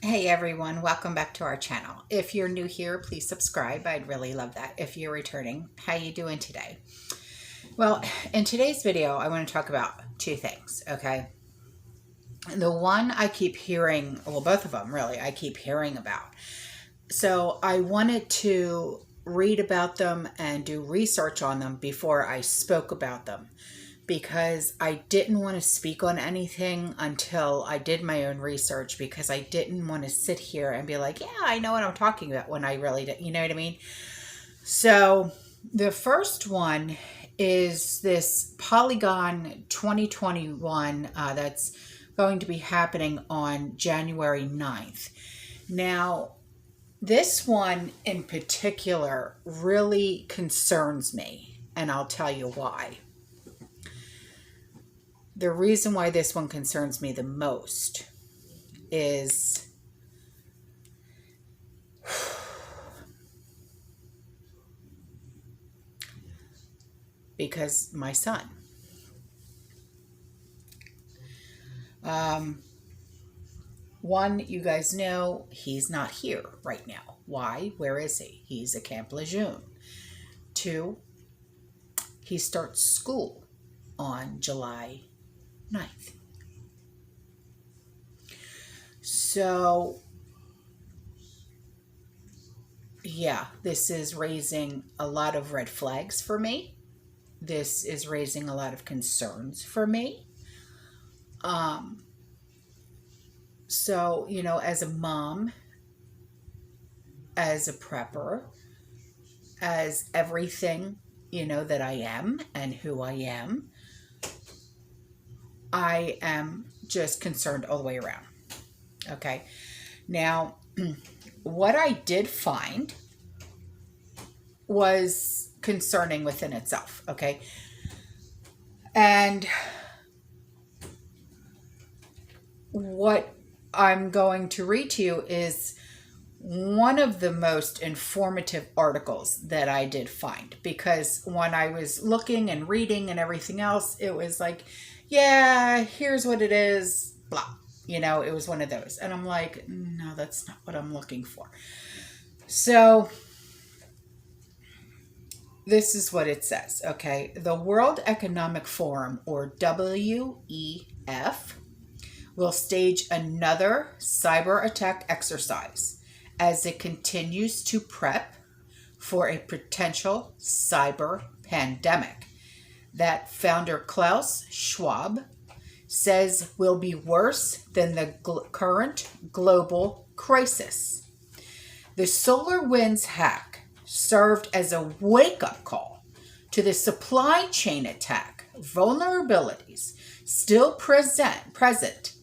Hey everyone, welcome back to our channel. If you're new here, please subscribe. I'd really love that. If you're returning, how you doing today? Well, in today's video, I want to talk about two things, okay? The one I keep hearing, well, both of them really, I keep hearing about. So I wanted to read about them and do research on them before I spoke about them, because I didn't want to speak on anything until I did my own research, because I didn't want to sit here and be like, yeah, I know what I'm talking about, when I really didn't, you know what I mean? So the first one is this Polygon 2021 that's going to be happening on January 9th. Now, this one in particular really concerns me, and I'll tell you why. The reason why this one concerns me the most is because my son. One, you guys know he's not here right now. Why? Where is he? He's at Camp Lejeune. Two, he starts school on July 9th. So, yeah, this is raising a lot of red flags for me. This is raising a lot of concerns for me. So, you know, as a mom, as a prepper, as everything, you know, that I am and who I am just concerned all the way around. Okay. Now, what I did find was concerning within itself. Okay. And what I'm going to read to you is one of the most informative articles that I did find, because when I was looking and reading and everything else, it was like, yeah, here's what it is, blah. You know, it was one of those. And I'm like, no, that's not what I'm looking for. So this is what it says, okay? The World Economic Forum, or WEF, will stage another cyber attack exercise as it continues to prep for a potential cyber pandemic that founder Klaus Schwab says will be worse than the current global crisis. The SolarWinds hack served as a wake-up call to the supply chain attack vulnerabilities still present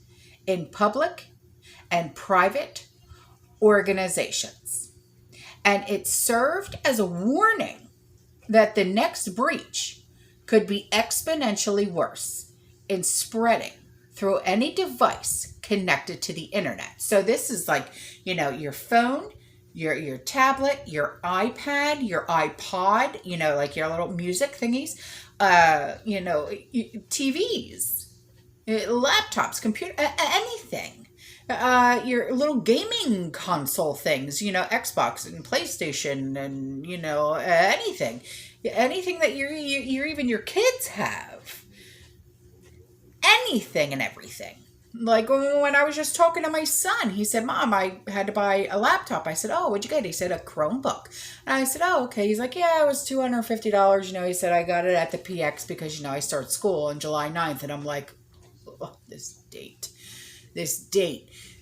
in public and private organizations. And it served as a warning that the next breach could be exponentially worse in spreading through any device connected to the internet. So this is like, you know, your phone, your tablet, your iPad, your iPod, you know, like your little music thingies, you know, TVs, laptops, computer, anything. Your little gaming console things, you know, Xbox and PlayStation, and you know, anything that you're even your kids have, anything and everything. Like when I was just talking to my son, he said, Mom, I had to buy a laptop. I said, oh, what'd you get? He said, a Chromebook. And I said, oh, okay. He's like, yeah, it was $250. You know, he said, I got it at the PX because, you know, I start school on July 9th. And I'm like, oh, this date,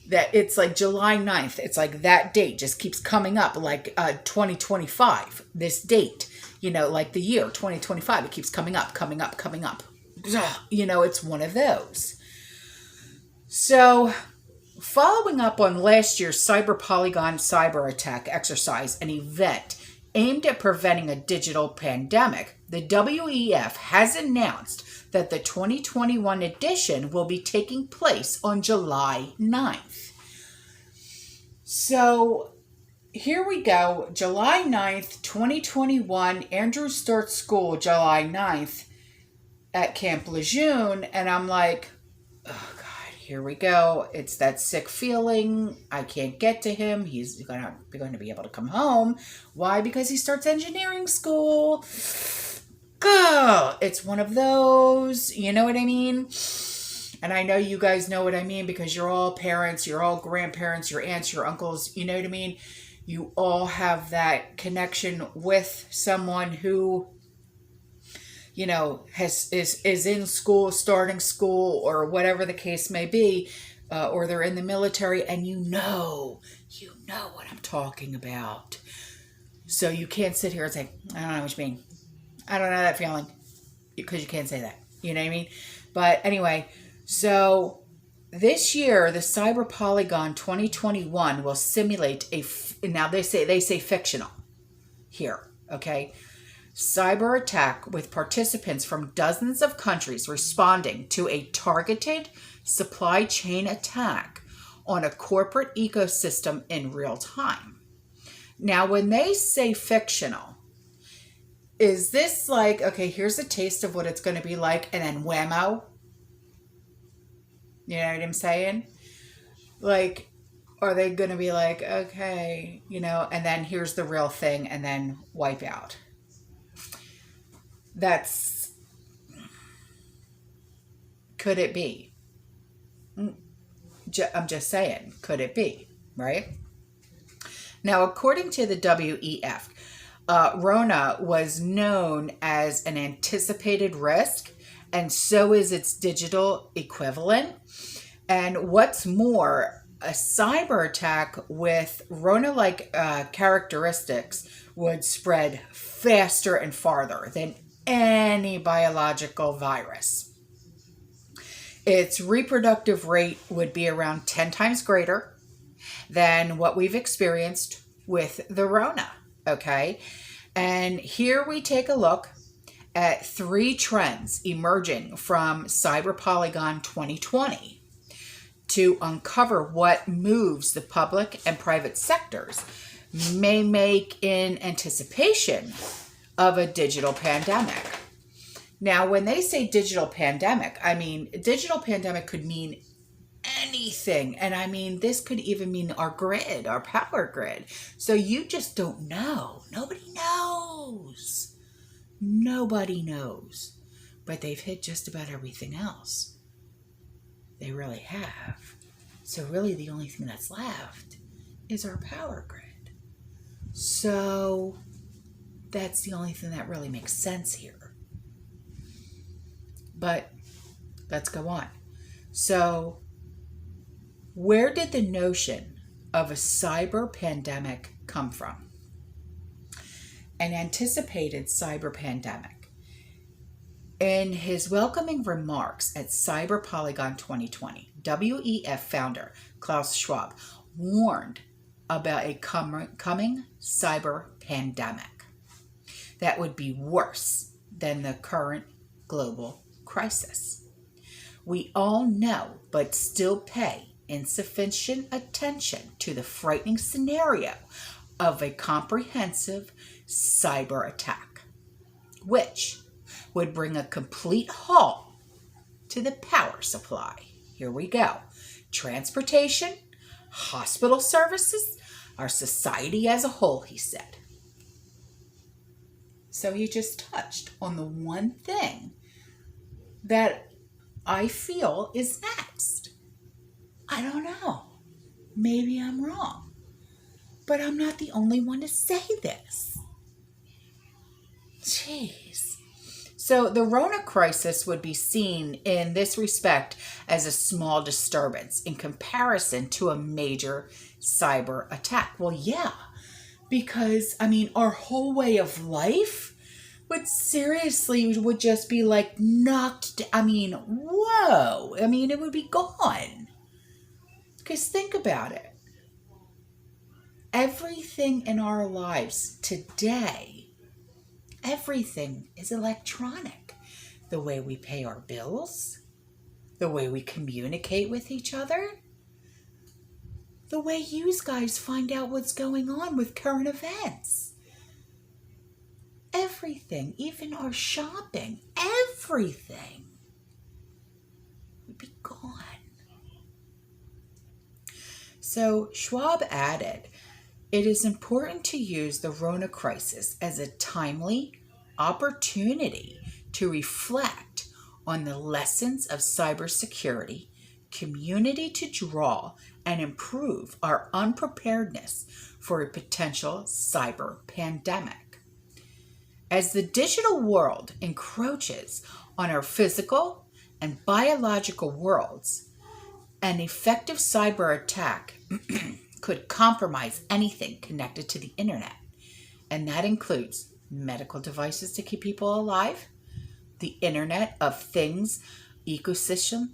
that it's like July 9th. It's like that date just keeps coming up, like 2025, this date, you know, like the year 2025, it keeps coming up. You know, it's one of those. So, following up on last year's Polygon cyber attack exercise, an event aimed at preventing a digital pandemic, the WEF has announced that the 2021 edition will be taking place on July 9th. So, here we go. July 9th, 2021. Andrew starts school July 9th at Camp Lejeune. And I'm like, oh, God, here we go. It's that sick feeling. I can't get to him. He's going to be able to come home. Why? Because he starts engineering school. Go. It's one of those. You know what I mean? And I know you guys know what I mean because you're all parents, you're all grandparents, your aunts, your uncles. You know what I mean? You all have that connection with someone who, you know, is in school, starting school, or whatever the case may be, or they're in the military, and you know what I'm talking about. So you can't sit here and say, I don't know what you mean. I don't know that feeling, because you can't say that. You know what I mean? But anyway, so this year, the Cyber Polygon 2021 will simulate now they say fictional here, okay? Cyber attack with participants from dozens of countries responding to a targeted supply chain attack on a corporate ecosystem in real time. Now, when they say fictional, is this like, okay, here's a taste of what it's going to be like, and then whammo? You know what I'm saying? Like, are they going to be like, okay, you know, and then here's the real thing, and then wipe out? Could it be? I'm just saying, could it be, right? Now, according to the WEF, Rona was known as an anticipated risk, and so is its digital equivalent. And what's more, a cyber attack with Rona-like characteristics would spread faster and farther than any biological virus. Its reproductive rate would be around 10 times greater than what we've experienced with the Rona, okay? And here we take a look at 3 trends emerging from Cyber Polygon 2020 to uncover what moves the public and private sectors may make in anticipation of a digital pandemic. Now, when they say digital pandemic, I mean, digital pandemic could mean anything. And I mean, this could even mean our grid, our power grid. So you just don't know. Nobody knows. Nobody knows. But they've hit just about everything else. They really have. So really the only thing that's left is our power grid. So that's the only thing that really makes sense here. But let's go on. So where did the notion of a cyber pandemic come from? An anticipated cyber pandemic. In his welcoming remarks at Cyber Polygon 2020, WEF founder Klaus Schwab warned about a coming cyber pandemic that would be worse than the current global crisis. We all know, but still pay insufficient attention to the frightening scenario of a comprehensive cyber attack, which would bring a complete halt to the power supply. Here we go. Transportation, hospital services, our society as a whole, he said. So he just touched on the one thing that I feel is next. I don't know. Maybe I'm wrong. But I'm not the only one to say this. Jeez. So the Rona crisis would be seen in this respect as a small disturbance in comparison to a major cyber attack. Well, yeah, because, I mean, our whole way of life would just be like knocked. I mean, whoa. I mean, it would be gone. Because think about it. Everything in our lives today, everything is electronic. The way we pay our bills, the way we communicate with each other, the way you guys find out what's going on with current events. Everything, even our shopping, everything would be gone. So Schwab added, it is important to use the Rona crisis as a timely opportunity to reflect on the lessons of cybersecurity, community to draw and improve our unpreparedness for a potential cyber pandemic. As the digital world encroaches on our physical and biological worlds, an effective cyber attack could compromise anything connected to the internet, and that includes medical devices to keep people alive, the Internet of Things ecosystem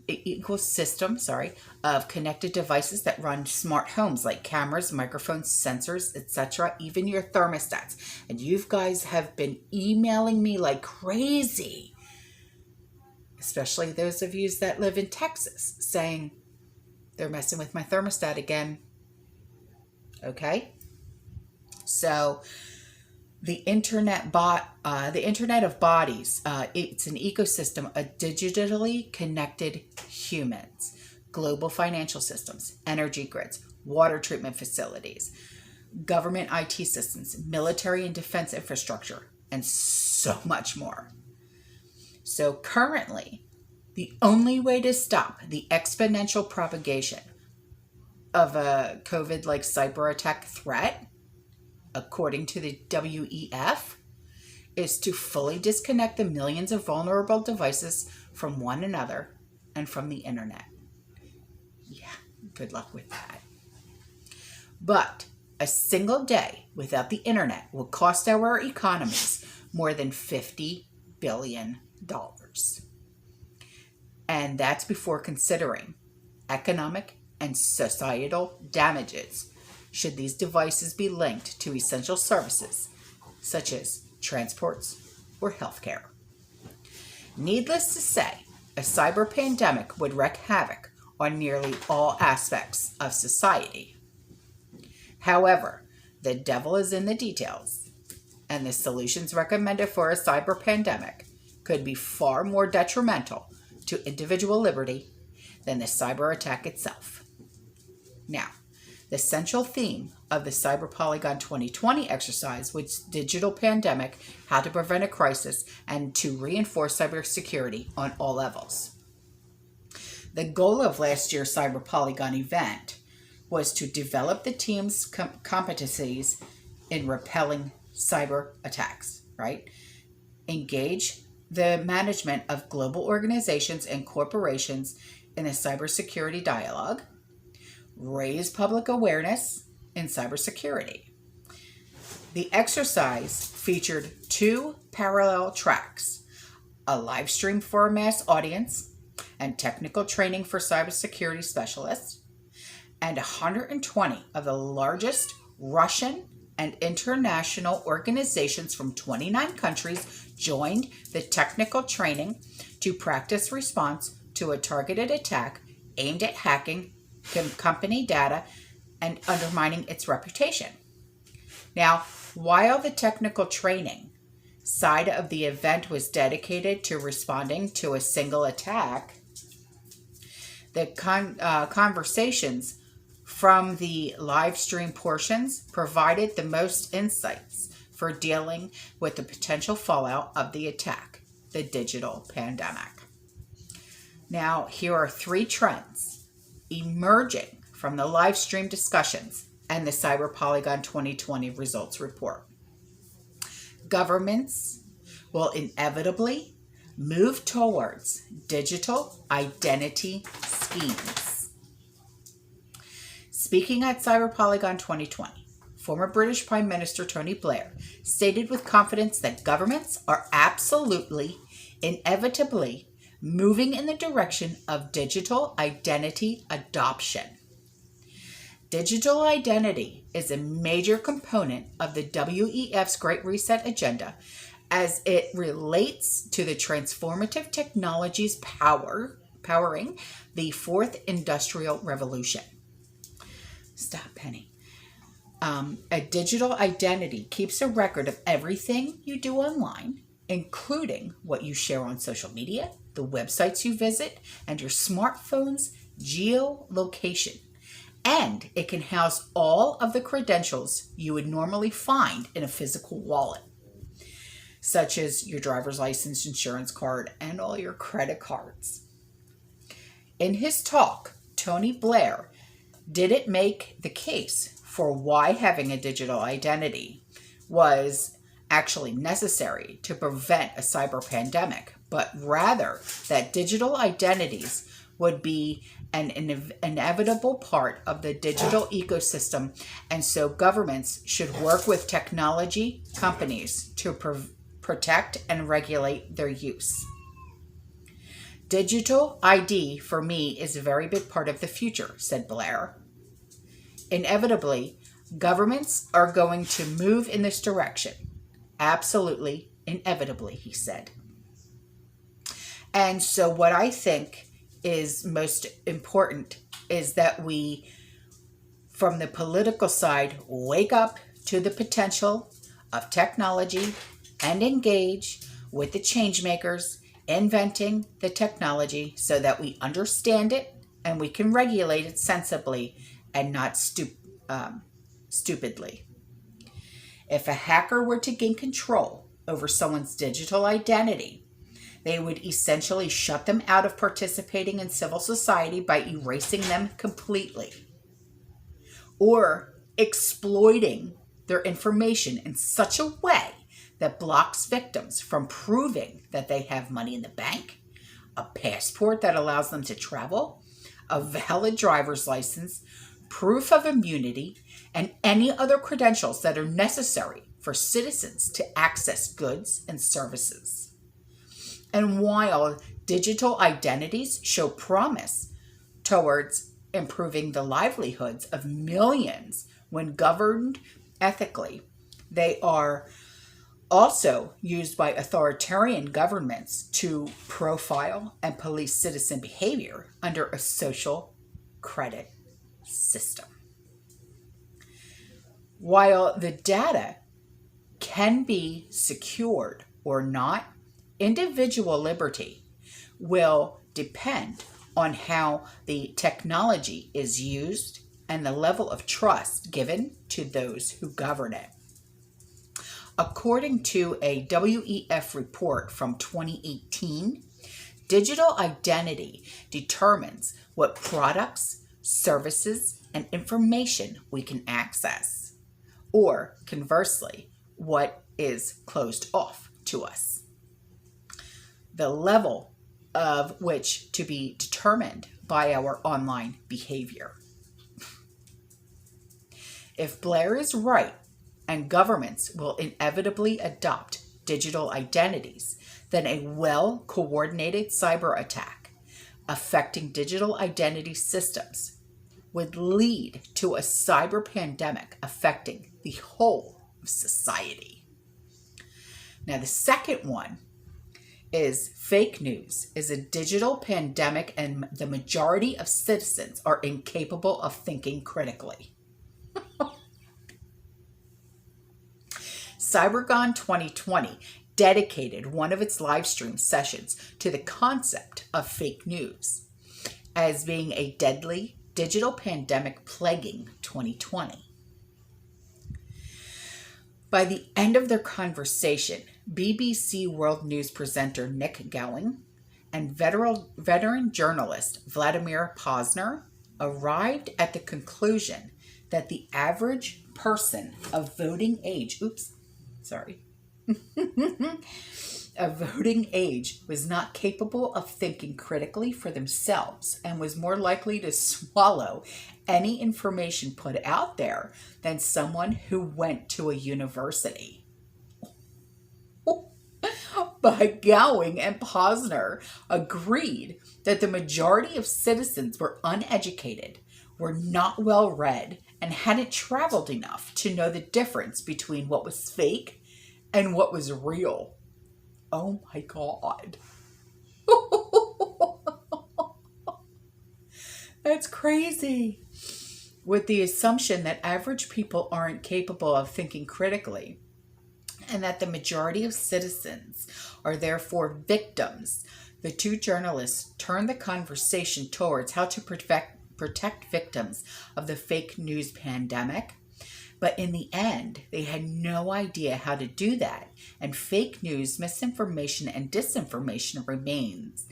of connected devices that run smart homes like cameras, microphones, sensors, etc., even your thermostats. And you guys have been emailing me like crazy, especially those of you that live in Texas, saying they're messing with my thermostat again. Okay? So the Internet of Bodies, it's an ecosystem of digitally connected humans, global financial systems, energy grids, water treatment facilities, government IT systems, military and defense infrastructure, and so much more. So currently, the only way to stop the exponential propagation of a COVID-like cyber attack threat, according to the WEF, is to fully disconnect the millions of vulnerable devices from one another and from the internet. Yeah, good luck with that. But a single day without the internet will cost our economies more than $50 billion. And that's before considering economic and societal damages should these devices be linked to essential services such as transports or healthcare. Needless to say, a cyber pandemic would wreak havoc on nearly all aspects of society. However, the devil is in the details, and the solutions recommended for a cyber pandemic could be far more detrimental to individual liberty than the cyber attack itself. Now, the central theme of the Cyber Polygon 2020 exercise was digital pandemic, how to prevent a crisis, and to reinforce cybersecurity on all levels. The goal of last year's Cyber Polygon event was to develop the team's competencies in repelling cyber attacks, right? Engage the management of global organizations and corporations in a cybersecurity dialogue, raise public awareness in cybersecurity. The exercise featured 2 parallel tracks, a live stream for a mass audience and technical training for cybersecurity specialists, and 120 of the largest Russian and international organizations from 29 countries joined the technical training to practice response to a targeted attack aimed at hacking company data and undermining its reputation. Now, while the technical training side of the event was dedicated to responding to a single attack, the conversations from the live stream portions provided the most insights for dealing with the potential fallout of the attack, the digital pandemic. Now, here are 3 trends emerging from the live stream discussions and the Cyber Polygon 2020 results report. Governments will inevitably move towards digital identity schemes. Speaking at Cyber Polygon 2020, former British Prime Minister Tony Blair stated with confidence that governments are absolutely, inevitably moving in the direction of digital identity adoption. Digital identity is a major component of the WEF's Great Reset agenda as it relates to the transformative technologies powering the 4th Industrial Revolution. Stop, Penny. A digital identity keeps a record of everything you do online, including what you share on social media, the websites you visit, and your smartphone's geolocation, And it can house all of the credentials you would normally find in a physical wallet, such as your driver's license, insurance card, and all your credit cards. In his talk, Tony Blair didn't make the case for why having a digital identity was actually necessary to prevent a cyber pandemic, but rather that digital identities would be an inevitable part of the digital ecosystem, and so governments should work with technology companies to protect and regulate their use. Digital ID for me is a very big part of the future, said Blair. Inevitably, governments are going to move in this direction. Absolutely, inevitably, he said. And so what I think is most important is that we, from the political side, wake up to the potential of technology and engage with the change makers inventing the technology so that we understand it and we can regulate it sensibly and not stupidly. If a hacker were to gain control over someone's digital identity, they would essentially shut them out of participating in civil society by erasing them completely, or exploiting their information in such a way that blocks victims from proving that they have money in the bank, a passport that allows them to travel, a valid driver's license, proof of immunity, and any other credentials that are necessary for citizens to access goods and services. And while digital identities show promise towards improving the livelihoods of millions when governed ethically, they are also used by authoritarian governments to profile and police citizen behavior under a social credit system. While the data can be secured or not, individual liberty will depend on how the technology is used and the level of trust given to those who govern it. According to a WEF report from 2018, digital identity determines what products, services, and information we can access, or conversely, what is closed off to us. The level of which to be determined by our online behavior. If Blair is right, and governments will inevitably adopt digital identities, then a well-coordinated cyber attack affecting digital identity systems would lead to a cyber pandemic affecting the whole of society. Now, the second one is fake news is a digital pandemic, and the majority of citizens are incapable of thinking critically. CyberCon 2020 dedicated one of its live stream sessions to the concept of fake news as being a deadly digital pandemic plaguing 2020. By the end of their conversation, BBC World News presenter Nick Gowing and veteran journalist Vladimir Posner arrived at the conclusion that the average person of voting age, of voting age was not capable of thinking critically for themselves and was more likely to swallow any information put out there than someone who went to a university. But Gowing and Posner agreed that the majority of citizens were uneducated, were not well read, and hadn't traveled enough to know the difference between what was fake and what was real. Oh my God. That's crazy. With the assumption that average people aren't capable of thinking critically, and that the majority of citizens are therefore victims, the two journalists turned the conversation towards how to protect victims of the fake news pandemic. But in the end, they had no idea how to do that. And fake news, misinformation, and disinformation remains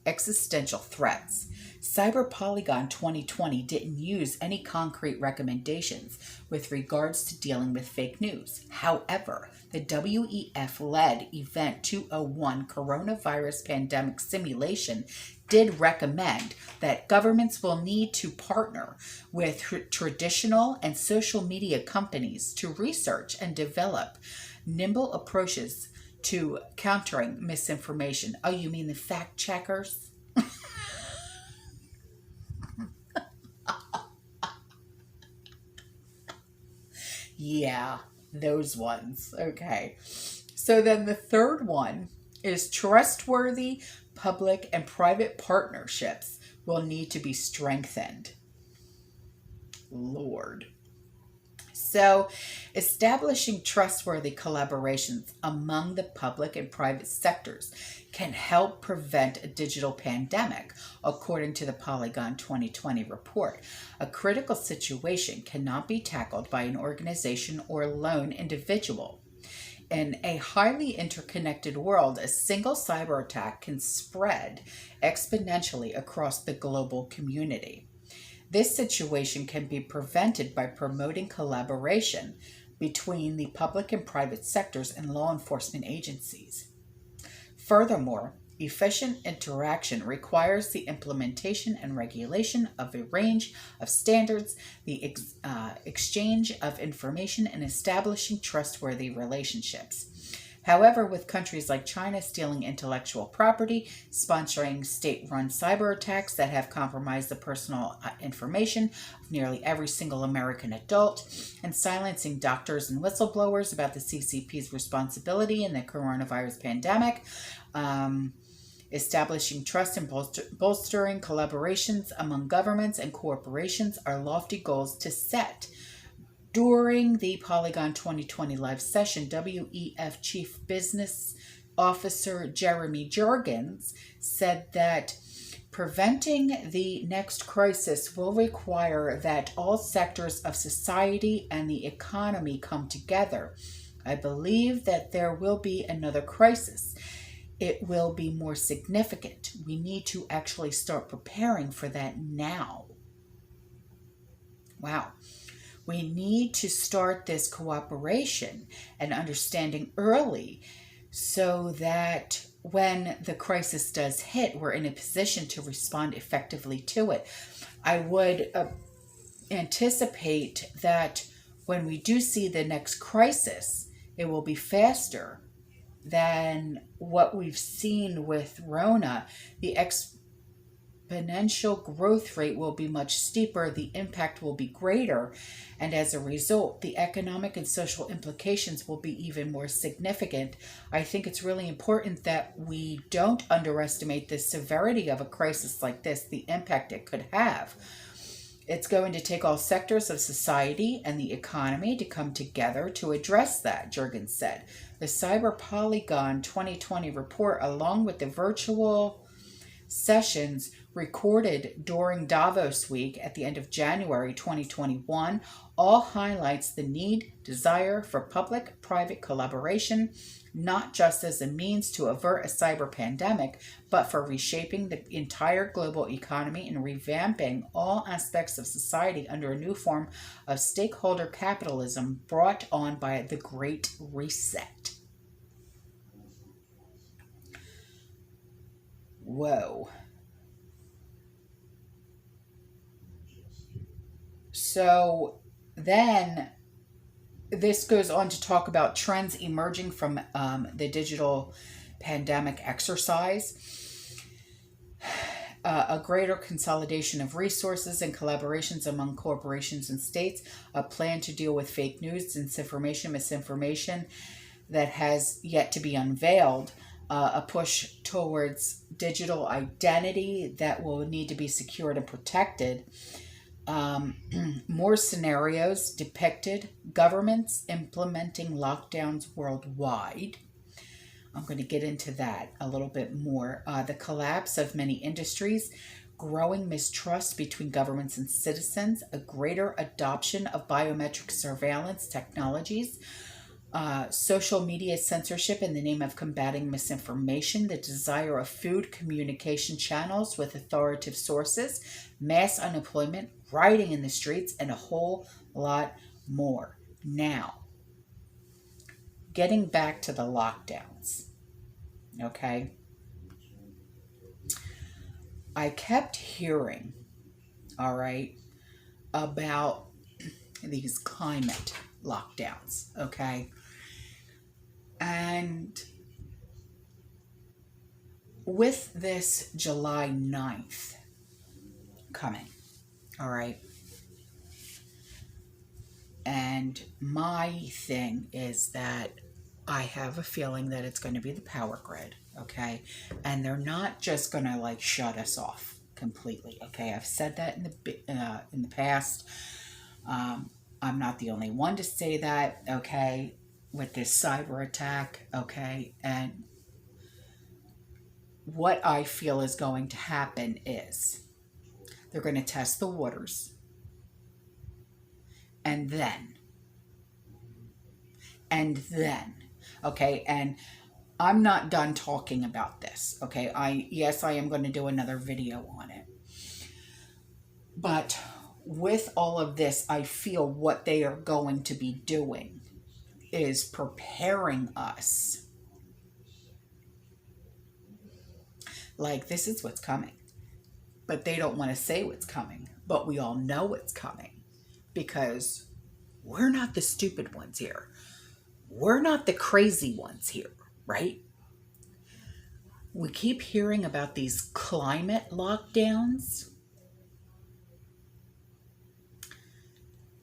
existential threats. Cyber Polygon 2020 didn't use any concrete recommendations with regards to dealing with fake news. However, the WEF-led Event 201 coronavirus pandemic simulation did recommend that governments will need to partner with traditional and social media companies to research and develop nimble approaches to countering misinformation. Oh, you mean the fact checkers? Yeah, those ones. Okay. So then the third one is trustworthy public and private partnerships will need to be strengthened. Lord. So, establishing trustworthy collaborations among the public and private sectors can help prevent a digital pandemic, according to the Polygon 2020 report. A critical situation cannot be tackled by an organization or lone individual. In a highly interconnected world, a single cyber attack can spread exponentially across the global community. This situation can be prevented by promoting collaboration between the public and private sectors and law enforcement agencies. Furthermore, efficient interaction requires the implementation and regulation of a range of standards, the exchange of information, and establishing trustworthy relationships. However, with countries like China stealing intellectual property, sponsoring state-run cyber attacks that have compromised the personal information of nearly every single American adult, and silencing doctors and whistleblowers about the CCP's responsibility in the coronavirus pandemic, establishing trust and bolstering collaborations among governments and corporations are lofty goals to set. During the Polygon 2020 live session, WEF Chief Business Officer Jeremy Jurgens said that preventing the next crisis will require that all sectors of society and the economy come together. I believe that there will be another crisis. It will be more significant. We need to actually start preparing for that now. Wow. We need to start this cooperation and understanding early so that when the crisis does hit, we're in a position to respond effectively to it. I would anticipate that when we do see the next crisis, it will be faster than what we've seen with Rona. The exponential growth rate will be much steeper, the impact will be greater, and as a result, the economic and social implications will be even more significant. I think it's really important that we don't underestimate the severity of a crisis like this, the impact it could have. It's going to take all sectors of society and the economy to come together to address that, Jurgens said. The Cyber Polygon 2020 report, along with the virtual sessions recorded during Davos Week at the end of January 2021, all highlights the need, desire for public-private collaboration, not just as a means to avert a cyber pandemic, but for reshaping the entire global economy and revamping all aspects of society under a new form of stakeholder capitalism brought on by the Great Reset. Whoa. So then this goes on to talk about trends emerging from the digital pandemic exercise, a greater consolidation of resources and collaborations among corporations and states, a plan to deal with fake news, disinformation, misinformation that has yet to be unveiled, a push towards digital identity that will need to be secured and protected. More scenarios depicted, governments implementing lockdowns worldwide. I'm going to get into that a little bit more. The collapse of many industries, growing mistrust between governments and citizens, a greater adoption of biometric surveillance technologies, social media censorship in the name of combating misinformation, the desire of food communication channels with authoritative sources, mass unemployment, rioting in the streets, and a whole lot more. Now, getting back to the lockdowns, okay? I kept hearing, all right, about these climate lockdowns, okay? And with this July 9th coming, all right, and my thing is that I have a feeling that it's going to be the power grid, okay? And they're not just going to like shut us off completely, okay? I've said that in the past. I'm not the only one to say that, okay, with this cyber attack, okay? And what I feel is going to happen is they're going to test the waters. And then, okay, and I'm not done talking about this, okay? Yes, I am going to do another video on it. But with all of this, I feel what they are going to be doing is preparing us. Like, this is what's coming. But they don't want to say what's coming. But we all know it's coming. Because we're not the stupid ones here. We're not the crazy ones here, right? We keep hearing about these climate lockdowns.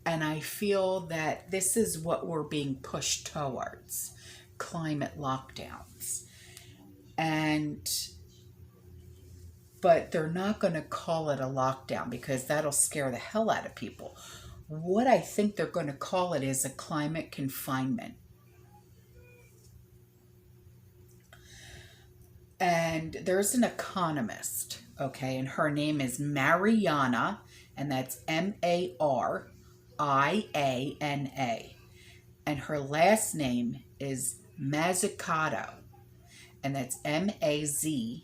And I feel that this is what we're being pushed towards, climate lockdowns. But they're not going to call it a lockdown because that'll scare the hell out of people. What I think they're going to call it is a climate confinement. And there's an economist, okay, and her name is Mariana, and that's Mariana. And her last name is Mazzucato, and that's Mazzucato,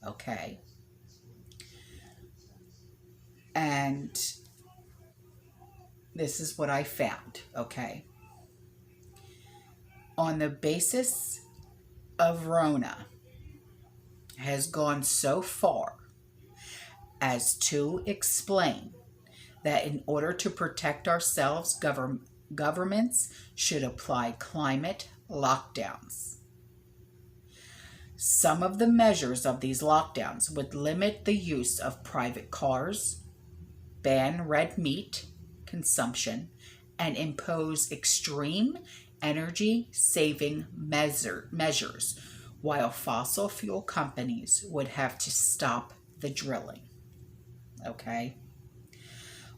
okay? And this is what I found, okay? On the basis of Rona has gone so far as to explain that in order to protect ourselves, governments should apply climate lockdowns. Some of the measures of these lockdowns would limit the use of private cars, ban red meat consumption, and impose extreme energy-saving measures, while fossil fuel companies would have to stop the drilling. Okay?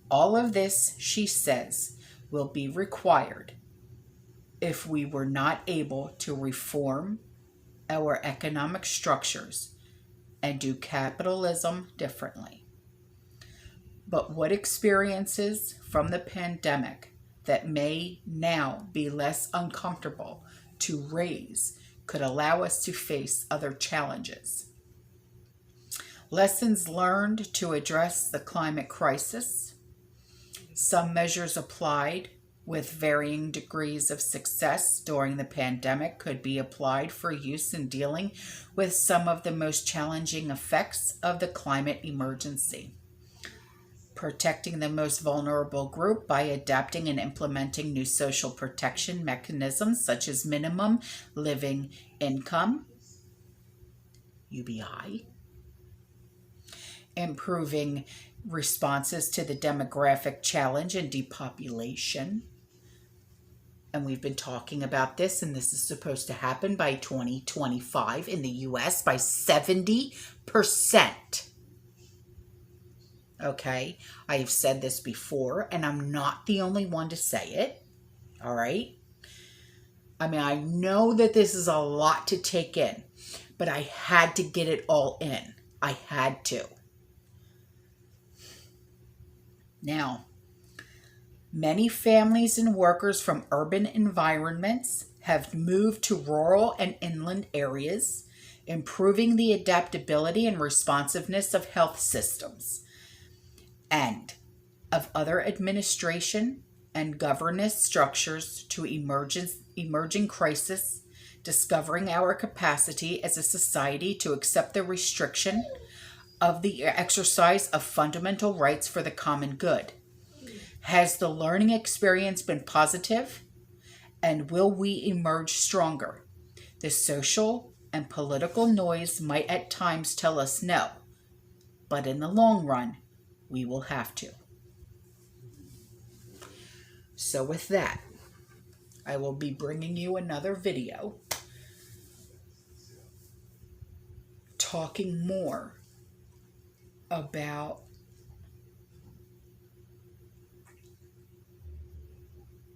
All of this, she says, will be required if we were not able to reform our economic structures and do capitalism differently. But what experiences from the pandemic that may now be less uncomfortable to raise could allow us to face other challenges. Lessons learned to address the climate crisis. Some measures applied with varying degrees of success during the pandemic could be applied for use in dealing with some of the most challenging effects of the climate emergency. Protecting the most vulnerable group by adapting and implementing new social protection mechanisms such as minimum living income, UBI, improving responses to the demographic challenge and depopulation. And we've been talking about this, and this is supposed to happen by 2025 in the US by 70%. Okay, I've said this before, and I'm not the only one to say it. All right. I mean, I know that this is a lot to take in, but I had to get it all in. I had to. Now, many families and workers from urban environments have moved to rural and inland areas, improving the adaptability and responsiveness of health systems and of other administration and governance structures to emerging crisis, discovering our capacity as a society to accept the restriction of the exercise of fundamental rights for the common good. Has the learning experience been positive? And will we emerge stronger? The social and political noise might at times tell us no, but in the long run, we will have to. So with that, I will be bringing you another video talking more about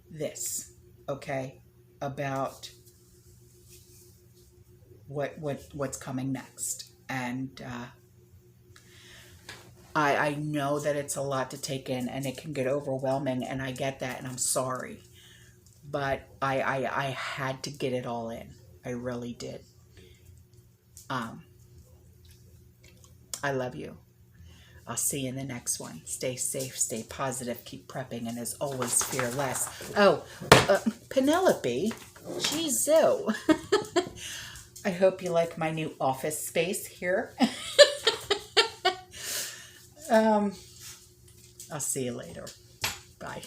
this, okay? About what's coming next. And I know that it's a lot to take in and it can get overwhelming, and I get that, and I'm sorry. But I had to get it all in. I really did. I love you. I'll see you in the next one. Stay safe, stay positive, keep prepping, and as always, fear less. Oh, Penelope, geez, Zoe. I hope you like my new office space here. I'll see you later. Bye.